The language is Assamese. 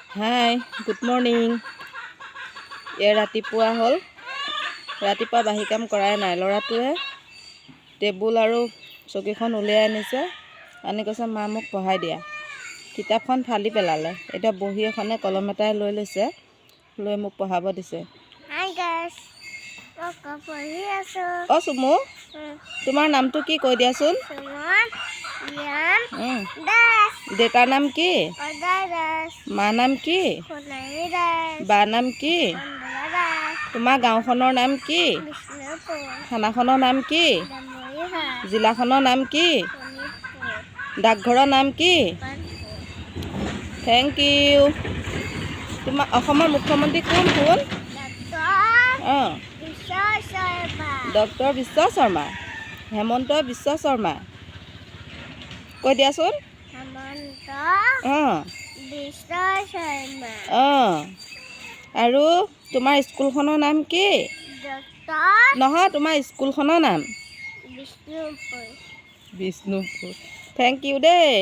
হাই, গুড মৰ্ণিং। ৰাতিপুৱা হ'ল। ৰাতিপুৱা বাহি কাম কৰাই নাই। ল'ৰাটোৱে টেবুল আৰু চকীখন উলিয়াই আনিছে, আনি কৈছে মা মোক পঢ়াই দিয়া। কিতাপখন ফালি পেলালে। এতিয়া বহী এখনে কলম এটাই লৈ লৈছে, লৈ মোক পঢ়াব দিছে। অ' চুমু, তোমাৰ নামটো কি কৈ দিয়াচোন? দেউতাৰ নাম কি? মাৰ নাম কি? বাৰ নাম কি? তোমাৰ গাঁওখনৰ নাম কি? থানাখনৰ নাম কি? জিলাখনৰ নাম কি? ডাকঘৰৰ নাম কি? Thank you. তোমাৰ অসমৰ মুখ্যমন্ত্ৰী কোন? অঁ, ডক্টৰ বিশ্ব শৰ্মা, হেমন্ত বিশ্ব শৰ্মা। কৈ দিয়াচোন। অঁ অঁ, আৰু তোমাৰ স্কুলখনৰ নাম কি? নহয়, তোমাৰ স্কুলখনৰ নাম? বিষ্ণুপুৰ। থেংক ইউ দেই।